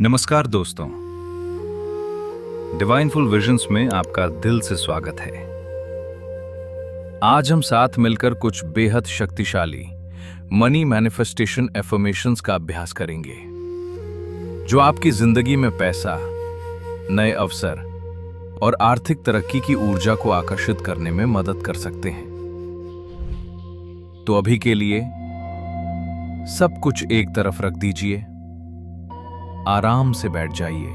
नमस्कार दोस्तों। डिवाइनफुल विजन्स में आपका दिल से स्वागत है। आज हम साथ मिलकर कुछ बेहद शक्तिशाली मनी मैनिफेस्टेशन एफर्मेशंस का अभ्यास करेंगे जो आपकी जिंदगी में पैसा, नए अवसर और आर्थिक तरक्की की ऊर्जा को आकर्षित करने में मदद कर सकते हैं। तो अभी के लिए सब कुछ एक तरफ रख दीजिए, आराम से बैठ जाइए,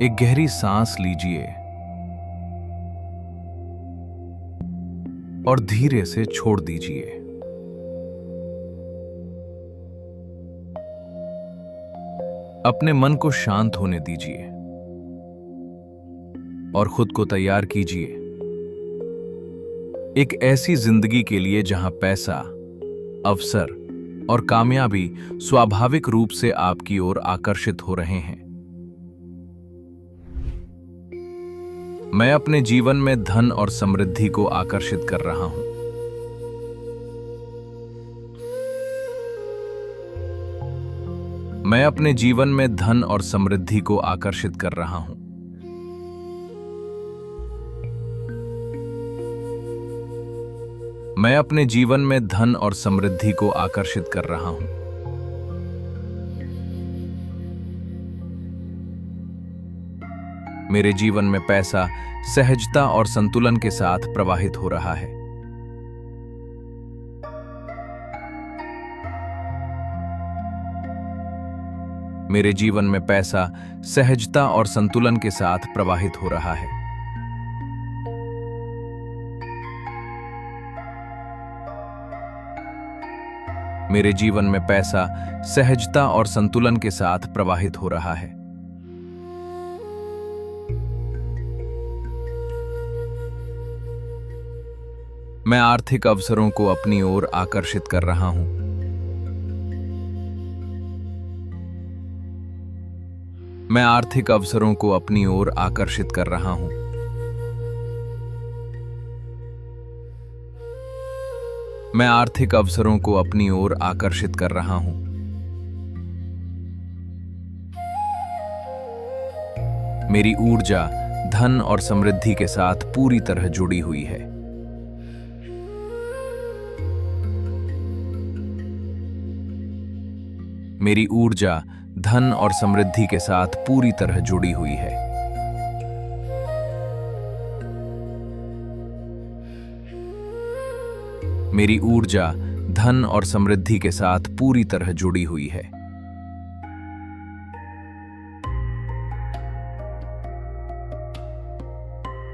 एक गहरी सांस लीजिए और धीरे से छोड़ दीजिए। अपने मन को शांत होने दीजिए और खुद को तैयार कीजिए एक ऐसी जिंदगी के लिए जहां पैसा, अवसर और कामयाबी स्वाभाविक रूप से आपकी ओर आकर्षित हो रहे हैं। मैं अपने जीवन में धन और समृद्धि को आकर्षित कर रहा हूं। मैं अपने जीवन में धन और समृद्धि को आकर्षित कर रहा हूं। मैं अपने जीवन में धन और समृद्धि को आकर्षित कर रहा हूं। मेरे जीवन में पैसा सहजता और संतुलन के साथ प्रवाहित हो रहा है। मेरे जीवन में पैसा सहजता और संतुलन के साथ प्रवाहित हो रहा है। मेरे जीवन में पैसा सहजता और संतुलन के साथ प्रवाहित हो रहा है। मैं आर्थिक अवसरों को अपनी ओर आकर्षित कर रहा हूं। मैं आर्थिक अवसरों को अपनी ओर आकर्षित कर रहा हूं। मैं आर्थिक अवसरों को अपनी ओर आकर्षित कर रहा हूं। मेरी ऊर्जा धन और समृद्धि के साथ पूरी तरह जुड़ी हुई है। मेरी ऊर्जा धन और समृद्धि के साथ पूरी तरह जुड़ी हुई है। मेरी ऊर्जा धन और समृद्धि के साथ पूरी तरह जुड़ी हुई है।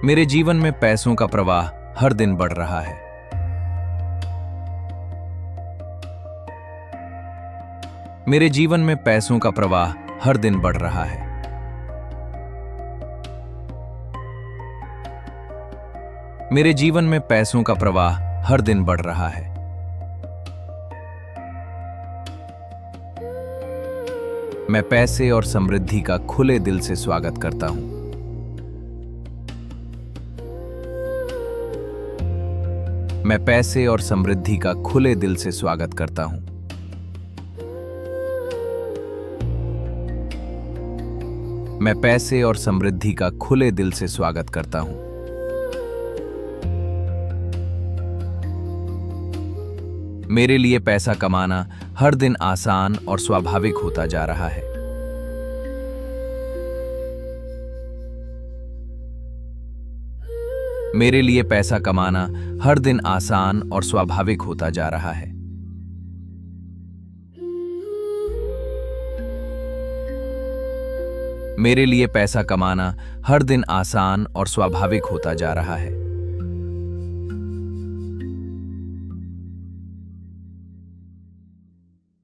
मेरे जीवन में पैसों का प्रवाह हर दिन बढ़ रहा है। मेरे जीवन में पैसों का प्रवाह हर दिन बढ़ रहा है। मेरे जीवन में पैसों का प्रवाह हर दिन बढ़ रहा है। मैं पैसे और समृद्धि का खुले दिल से स्वागत करता हूं। मैं पैसे और समृद्धि का खुले दिल से स्वागत करता हूं। मैं पैसे और समृद्धि का खुले दिल से स्वागत करता हूं। मेरे लिए पैसा कमाना हर दिन आसान और स्वाभाविक होता जा रहा है। मेरे लिए पैसा कमाना हर दिन आसान और स्वाभाविक होता जा रहा है। मेरे लिए पैसा कमाना हर दिन आसान और स्वाभाविक होता जा रहा है।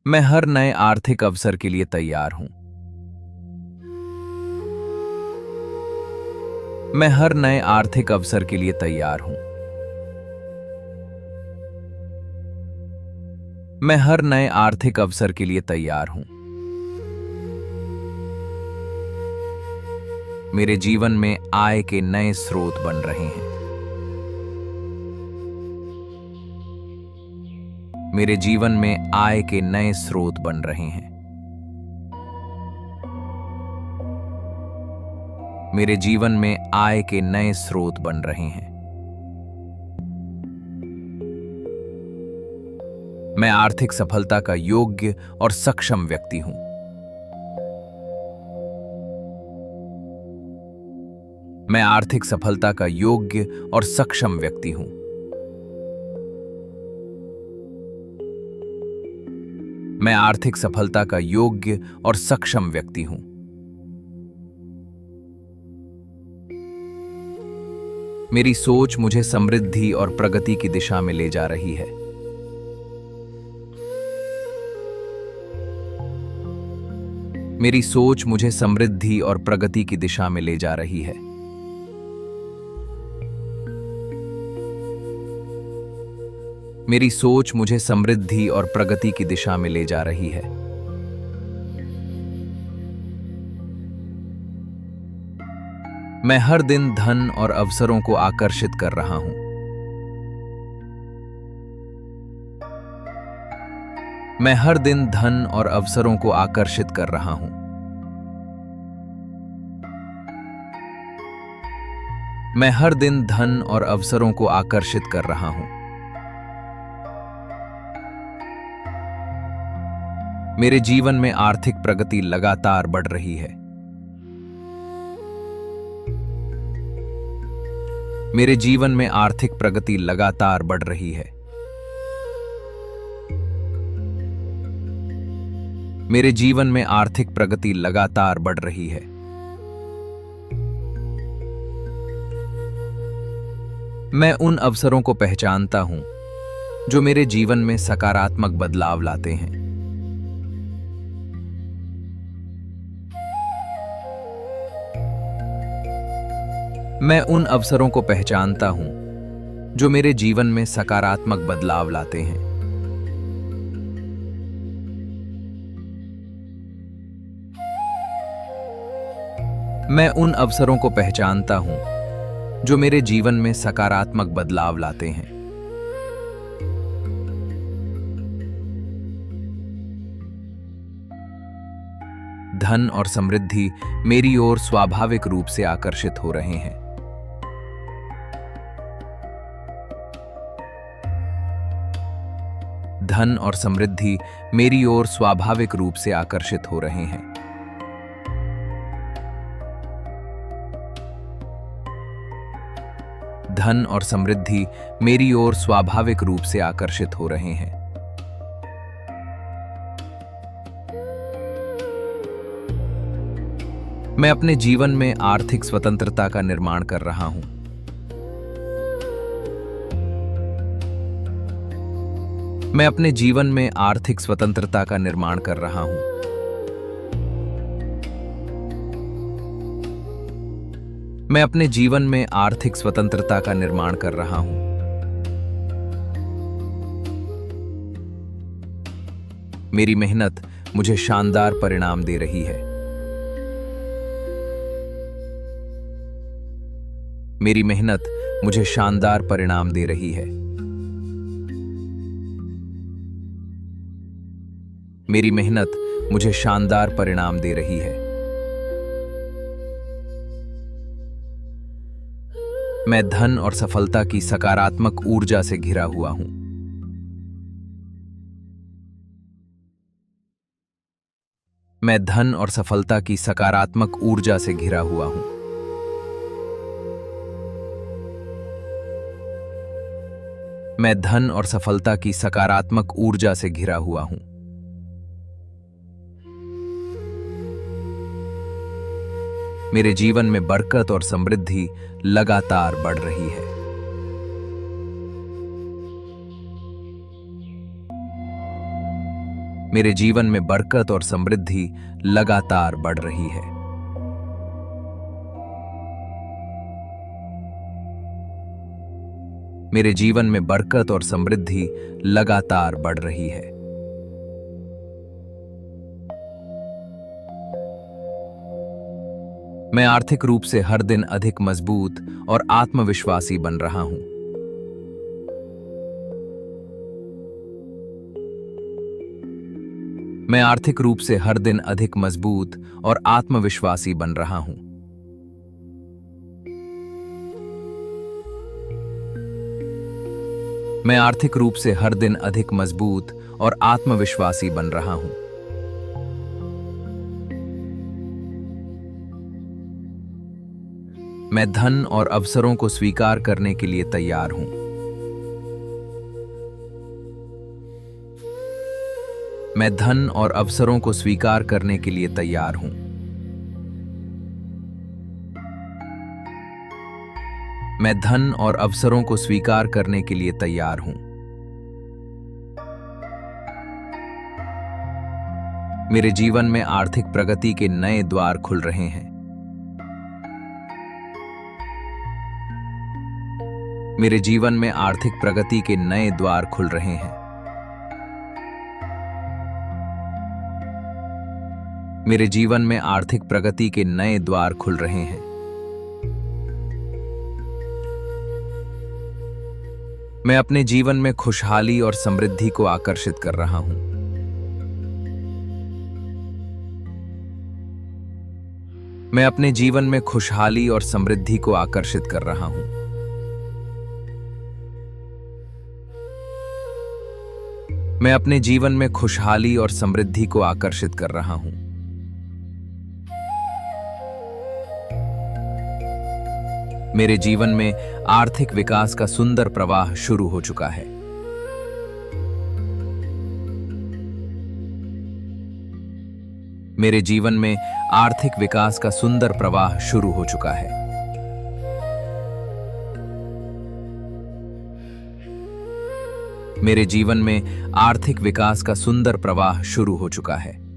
मैं हर नए आर्थिक अवसर के लिए तैयार हूं। मैं हर नए आर्थिक अवसर के लिए तैयार हूं। मैं हर नए आर्थिक अवसर के लिए तैयार हूं। मेरे जीवन में आय के नए स्रोत बन रहे हैं। मेरे जीवन में आय के नए स्रोत बन रहे हैं। मेरे जीवन में आय के नए स्रोत बन रहे हैं। मैं आर्थिक सफलता का योग्य और सक्षम व्यक्ति हूं। मैं आर्थिक सफलता का योग्य और सक्षम व्यक्ति हूं। मैं आर्थिक सफलता का योग्य और सक्षम व्यक्ति हूं। मेरी सोच मुझे समृद्धि और प्रगति की दिशा में ले जा रही है। मेरी सोच मुझे समृद्धि और प्रगति की दिशा में ले जा रही है। मेरी सोच मुझे समृद्धि और प्रगति की दिशा में ले जा रही है। मैं हर दिन धन और अवसरों को आकर्षित कर रहा हूं। मैं हर दिन धन और अवसरों को आकर्षित कर रहा हूं। मैं हर दिन धन और अवसरों को आकर्षित कर रहा हूं। मेरे जीवन में आर्थिक प्रगति लगातार बढ़ रही है। मेरे जीवन में आर्थिक प्रगति लगातार बढ़ रही है। मेरे जीवन में आर्थिक प्रगति लगातार बढ़ रही है। मैं उन अवसरों को पहचानता हूं जो मेरे जीवन में सकारात्मक बदलाव लाते हैं। मैं उन अवसरों को पहचानता हूं जो मेरे जीवन में सकारात्मक बदलाव लाते हैं। मैं उन अवसरों को पहचानता हूं जो मेरे जीवन में सकारात्मक बदलाव लाते हैं। धन और समृद्धि मेरी ओर स्वाभाविक रूप से आकर्षित हो रहे हैं। धन और समृद्धि मेरी ओर स्वाभाविक रूप से आकर्षित हो रहे हैं। धन और समृद्धि मेरी ओर स्वाभाविक रूप से आकर्षित हो रहे हैं। मैं अपने जीवन में आर्थिक स्वतंत्रता का निर्माण कर रहा हूं। मैं अपने जीवन में आर्थिक स्वतंत्रता का निर्माण कर रहा हूं। मैं अपने जीवन में आर्थिक स्वतंत्रता का निर्माण कर रहा हूं। मेरी मेहनत मुझे शानदार परिणाम दे रही है। मेरी मेहनत मुझे शानदार परिणाम दे रही है। मेरी मेहनत मुझे शानदार परिणाम दे रही है। मैं धन और सफलता की सकारात्मक ऊर्जा से घिरा हुआ हूं। मैं धन और सफलता की सकारात्मक ऊर्जा से घिरा हुआ हूं। मैं धन और सफलता की सकारात्मक ऊर्जा से घिरा हुआ हूं। मेरे जीवन में बरकत और समृद्धि लगातार बढ़ रही है। मेरे जीवन में बरकत और समृद्धि लगातार बढ़ रही है। मेरे जीवन में बरकत और समृद्धि लगातार बढ़ रही है। मैं आर्थिक रूप से हर दिन अधिक मजबूत और आत्मविश्वासी बन रहा हूं। मैं आर्थिक रूप से हर दिन अधिक मजबूत और आत्मविश्वासी बन रहा हूं। मैं आर्थिक रूप से हर दिन अधिक मजबूत और आत्मविश्वासी बन रहा हूं। मैं धन और अवसरों को स्वीकार करने के लिए तैयार हूं। मैं धन और अवसरों को स्वीकार करने के लिए तैयार हूं। मैं धन और अवसरों को स्वीकार करने के लिए तैयार हूं। मेरे जीवन में आर्थिक प्रगति के नए द्वार खुल रहे हैं। मेरे जीवन में आर्थिक प्रगति के नए द्वार खुल रहे हैं। मेरे जीवन में आर्थिक प्रगति के नए द्वार खुल रहे हैं। मैं अपने जीवन में खुशहाली और समृद्धि को आकर्षित कर रहा हूं। मैं अपने जीवन में खुशहाली और समृद्धि को आकर्षित कर रहा हूं। मैं अपने जीवन में खुशहाली और समृद्धि को आकर्षित कर रहा हूं। मेरे जीवन में आर्थिक विकास का सुंदर प्रवाह शुरू हो चुका है। मेरे जीवन में आर्थिक विकास का सुंदर प्रवाह शुरू हो चुका है। मेरे जीवन में आर्थिक विकास का सुंदर प्रवाह शुरू हो चुका है।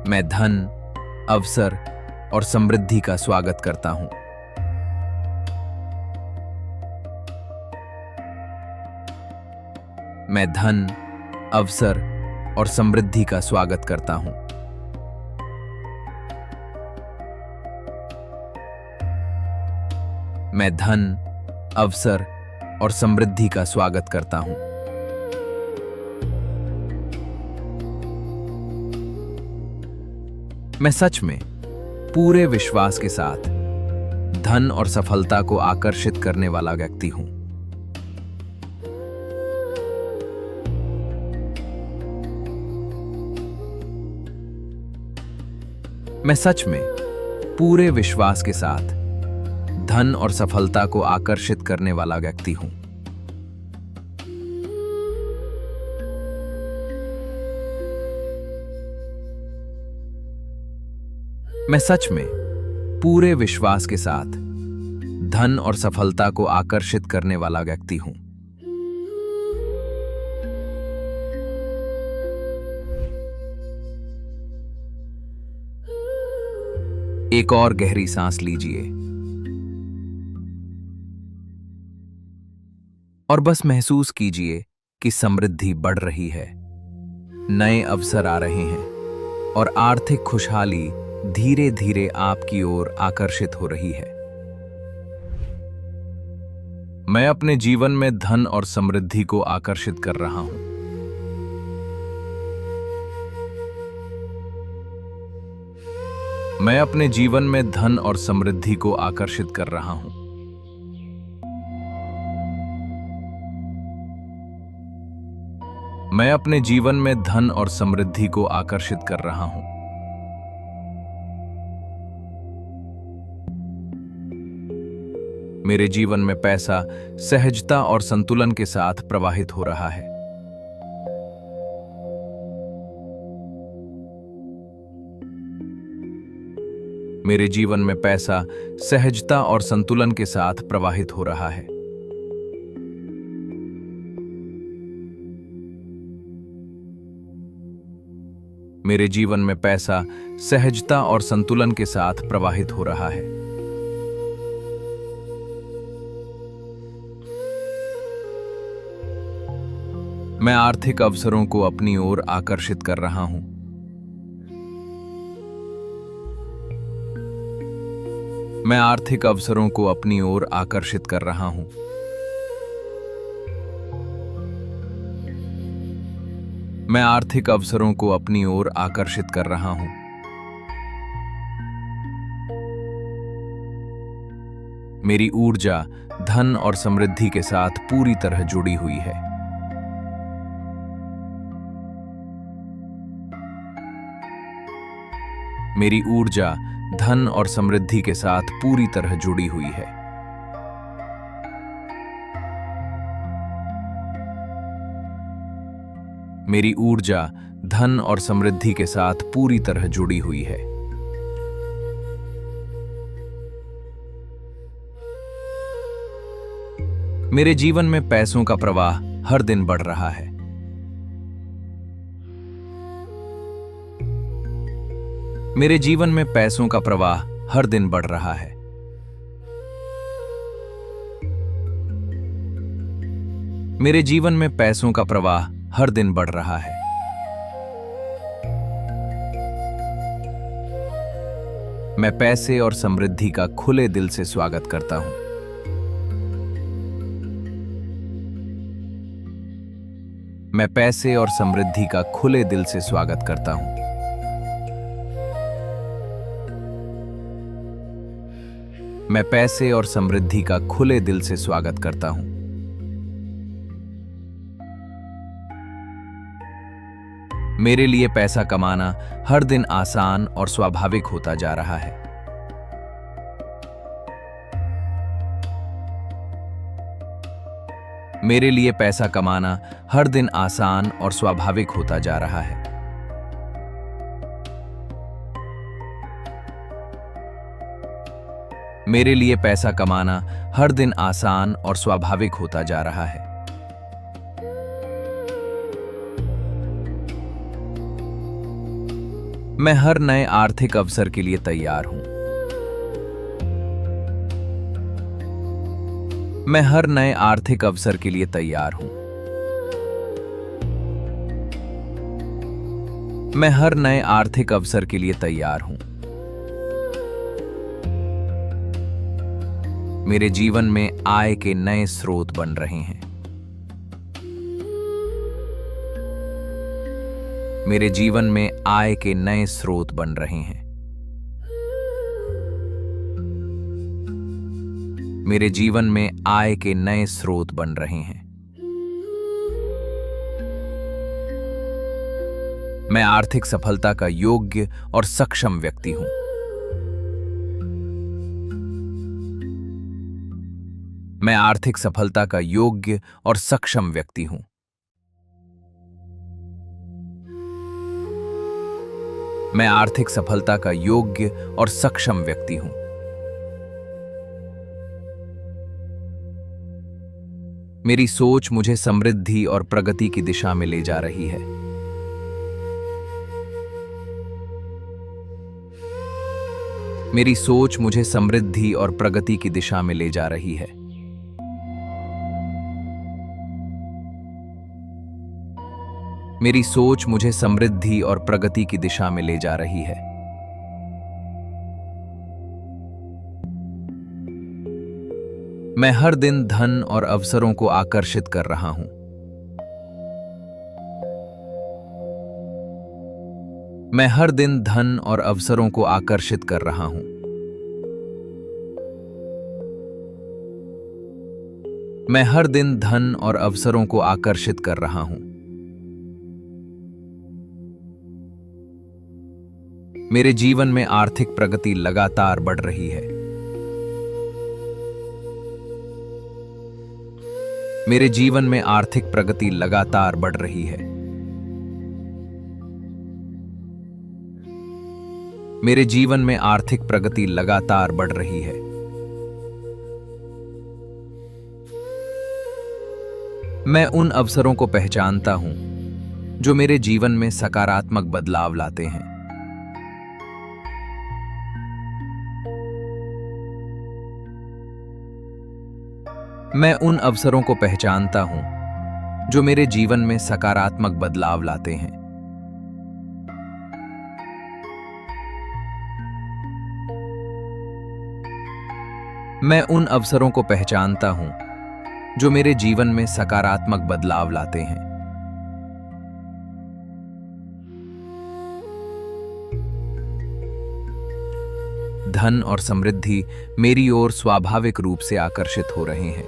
मैं धन, अवसर और समृद्धि का स्वागत करता हूं। मैं धन, अवसर और समृद्धि का स्वागत करता हूं। मैं धन, अवसर और समृद्धि का स्वागत करता हूं। मैं सच में पूरे विश्वास के साथ धन और सफलता को आकर्षित करने वाला व्यक्ति हूं। मैं सच में पूरे विश्वास के साथ धन और सफलता को आकर्षित करने वाला व्यक्ति हूं। मैं सच में पूरे विश्वास के साथ धन और सफलता को आकर्षित करने वाला व्यक्ति हूं। एक और गहरी सांस लीजिए और बस महसूस कीजिए कि समृद्धि बढ़ रही है, नए अवसर आ रहे हैं और आर्थिक खुशहाली धीरे धीरे आपकी ओर आकर्षित हो रही है। मैं अपने जीवन में धन और समृद्धि को आकर्षित कर रहा हूं। मैं अपने जीवन में धन और समृद्धि को आकर्षित कर रहा हूं। मैं अपने जीवन में धन और समृद्धि को आकर्षित कर रहा हूं। मेरे जीवन में पैसा सहजता और संतुलन के साथ प्रवाहित हो रहा है। मेरे जीवन में पैसा सहजता और संतुलन के साथ प्रवाहित हो रहा है। मेरे जीवन में पैसा सहजता और संतुलन के साथ प्रवाहित हो रहा है। मैं आर्थिक अवसरों को अपनी ओर आकर्षित कर रहा हूं। मैं आर्थिक अवसरों को अपनी ओर आकर्षित कर रहा हूं। मैं आर्थिक अवसरों को अपनी ओर आकर्षित कर रहा हूं। मेरी ऊर्जा धन और समृद्धि के साथ पूरी तरह जुड़ी हुई है। मेरी ऊर्जा धन और समृद्धि के साथ पूरी तरह जुड़ी हुई है। मेरी ऊर्जा धन और समृद्धि के साथ पूरी तरह जुड़ी हुई है। मेरे जीवन में पैसों का प्रवाह हर दिन बढ़ रहा है। मेरे जीवन में पैसों का प्रवाह हर दिन बढ़ रहा है। मेरे जीवन में पैसों का प्रवाह हर दिन बढ़ रहा है। मैं पैसे और समृद्धि का खुले दिल से स्वागत करता हूं। मैं पैसे और समृद्धि का खुले दिल से स्वागत करता हूं। मैं पैसे और समृद्धि का खुले दिल से स्वागत करता हूं। मेरे लिए पैसा कमाना हर दिन आसान और स्वाभाविक होता जा रहा है। मेरे लिए पैसा कमाना हर दिन आसान और स्वाभाविक होता जा रहा है। मेरे लिए पैसा कमाना हर दिन आसान और स्वाभाविक होता जा रहा है। मैं हर नए आर्थिक अवसर के लिए तैयार हूं। मैं हर नए आर्थिक अवसर के लिए तैयार हूं। मैं हर नए आर्थिक अवसर के लिए तैयार हूं। मेरे जीवन में आय के नए स्रोत बन रहे हैं। मेरे जीवन में आय के नए स्रोत बन रहे हैं। मेरे जीवन में आय के नए स्रोत बन रहे हैं। मैं आर्थिक सफलता का योग्य और सक्षम व्यक्ति हूं। मैं आर्थिक सफलता का योग्य और सक्षम व्यक्ति हूं। मैं आर्थिक सफलता का योग्य और सक्षम व्यक्ति हूं। मेरी सोच मुझे समृद्धि और प्रगति की दिशा में ले जा रही है। मेरी सोच मुझे समृद्धि और प्रगति की दिशा में ले जा रही है। मेरी सोच मुझे समृद्धि और प्रगति की दिशा में ले जा रही है। मैं हर दिन धन और अवसरों को आकर्षित कर रहा हूं। मैं हर दिन धन और अवसरों को आकर्षित कर रहा हूं। मैं हर दिन धन और अवसरों को आकर्षित कर रहा हूं। मेरे जीवन में आर्थिक प्रगति लगातार बढ़ रही है। मेरे जीवन में आर्थिक प्रगति लगातार बढ़ रही है। मेरे जीवन में आर्थिक प्रगति लगातार बढ़ रही है। मैं उन अवसरों को पहचानता हूं जो मेरे जीवन में सकारात्मक बदलाव लाते हैं। मैं उन अवसरों को पहचानता हूं जो मेरे जीवन में सकारात्मक बदलाव लाते हैं। मैं उन अवसरों को पहचानता हूं जो मेरे जीवन में सकारात्मक बदलाव लाते हैं। धन और समृद्धि मेरी ओर स्वाभाविक रूप से आकर्षित हो रहे हैं।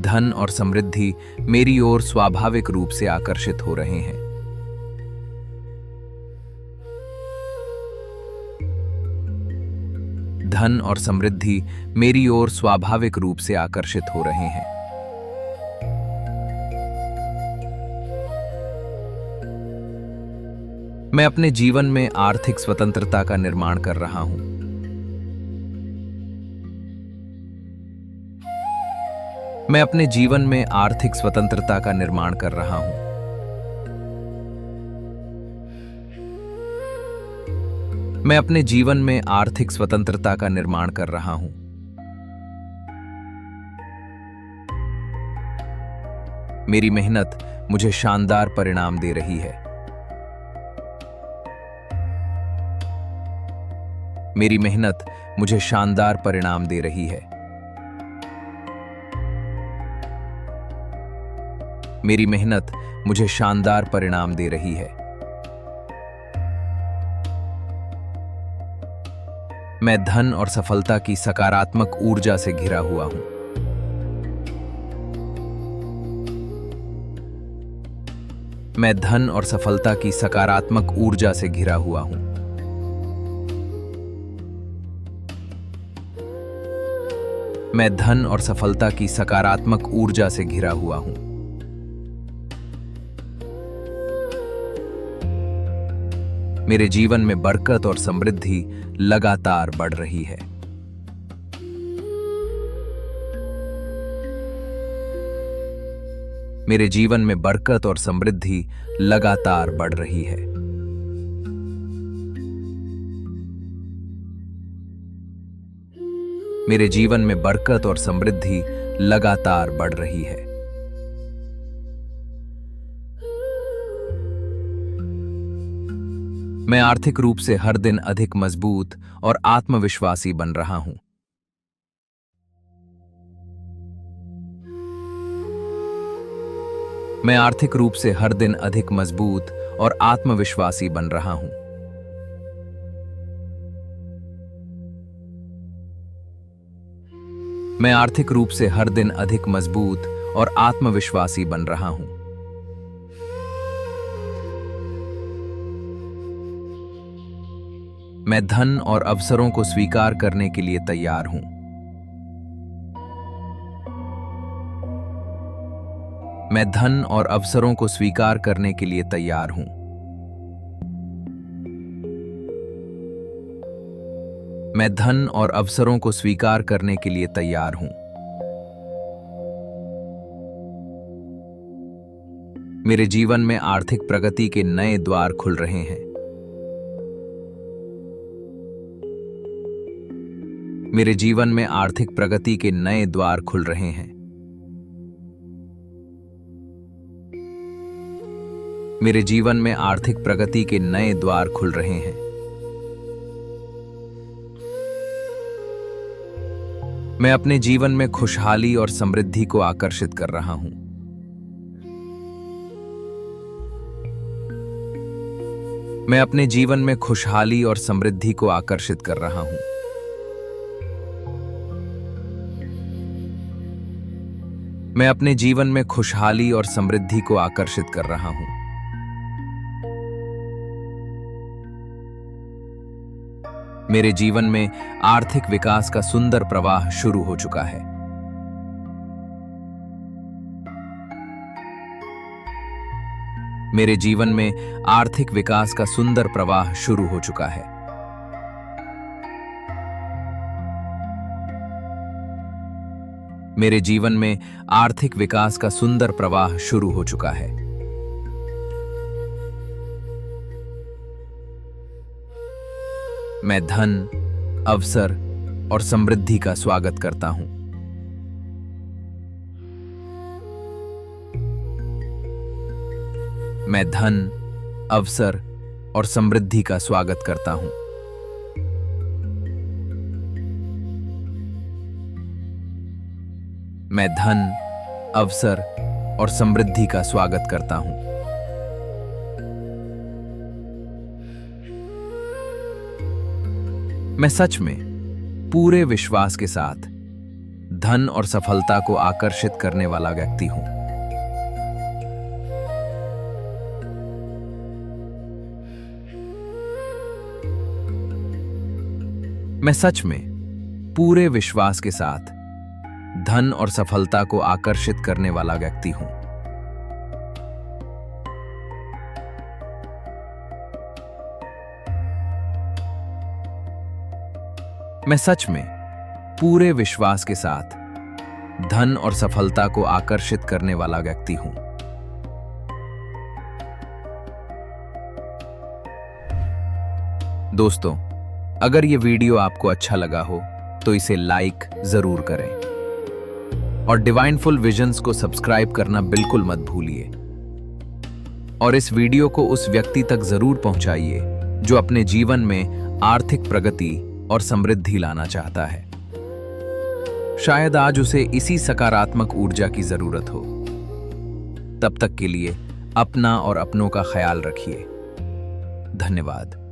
धन और समृद्धि मेरी ओर स्वाभाविक रूप से आकर्षित हो रहे हैं। धन और समृद्धि मेरी ओर स्वाभाविक रूप से आकर्षित हो रहे हैं। मैं अपने जीवन में आर्थिक स्वतंत्रता का निर्माण कर रहा हूं। मैं अपने जीवन में आर्थिक स्वतंत्रता का निर्माण कर रहा हूं। मैं अपने जीवन में आर्थिक स्वतंत्रता का निर्माण कर रहा हूं। मेरी मेहनत मुझे शानदार परिणाम दे रही है। मेरी मेहनत मुझे शानदार परिणाम दे रही है। मेरी मेहनत मुझे शानदार परिणाम दे रही है। मैं धन और सफलता की सकारात्मक ऊर्जा से घिरा हुआ हूं। मैं धन और सफलता की सकारात्मक ऊर्जा से घिरा हुआ हूं। मैं धन और सफलता की सकारात्मक ऊर्जा से घिरा हुआ हूं। मेरे जीवन में बरकत और समृद्धि लगातार बढ़ रही है। मेरे जीवन में बरकत और समृद्धि लगातार बढ़ रही है। मेरे जीवन में बरकत और समृद्धि लगातार बढ़ रही है। मैं आर्थिक रूप से हर दिन अधिक मजबूत और आत्मविश्वासी बन रहा हूं। मैं आर्थिक रूप से हर दिन अधिक मजबूत और आत्मविश्वासी बन रहा हूं। मैं आर्थिक रूप से हर दिन अधिक मजबूत और आत्मविश्वासी बन रहा हूं। मैं धन और अवसरों को स्वीकार करने के लिए तैयार हूं। मैं धन और अवसरों को स्वीकार करने के लिए तैयार हूं। मैं धन और अवसरों को स्वीकार करने के लिए तैयार हूं। मेरे जीवन में आर्थिक प्रगति के नए द्वार खुल रहे हैं। मेरे जीवन में आर्थिक प्रगति के नए द्वार खुल रहे हैं। मेरे जीवन में आर्थिक प्रगति के नए द्वार खुल रहे हैं। मैं अपने जीवन में खुशहाली और समृद्धि को आकर्षित कर रहा हूं। मैं अपने जीवन में खुशहाली और समृद्धि को आकर्षित कर रहा हूं। मैं अपने जीवन में खुशहाली और समृद्धि को आकर्षित कर रहा हूं। मेरे जीवन में आर्थिक विकास का सुंदर प्रवाह शुरू हो चुका है। मेरे जीवन में आर्थिक विकास का सुंदर प्रवाह शुरू हो चुका है। मेरे जीवन में आर्थिक विकास का सुंदर प्रवाह शुरू हो चुका है। मैं धन, अवसर और समृद्धि का स्वागत करता हूं। मैं धन, अवसर और समृद्धि का स्वागत करता हूं। मैं धन, अवसर और समृद्धि का स्वागत करता हूं। मैं सच में पूरे विश्वास के साथ धन और सफलता को आकर्षित करने वाला व्यक्ति हूं। मैं सच में पूरे विश्वास के साथ धन और सफलता को आकर्षित करने वाला व्यक्ति हूं। मैं सच में पूरे विश्वास के साथ धन और सफलता को आकर्षित करने वाला व्यक्ति हूं। दोस्तों, अगर ये वीडियो आपको अच्छा लगा हो तो इसे लाइक जरूर करें और डिवाइनफुल विजन्स को सब्सक्राइब करना बिल्कुल मत भूलिए। और इस वीडियो को उस व्यक्ति तक जरूर पहुंचाइए जो अपने जीवन में आर्थिक प्रगति और समृद्धि लाना चाहता है। शायद आज उसे इसी सकारात्मक ऊर्जा की जरूरत हो। तब तक के लिए अपना और अपनों का ख्याल रखिए। धन्यवाद।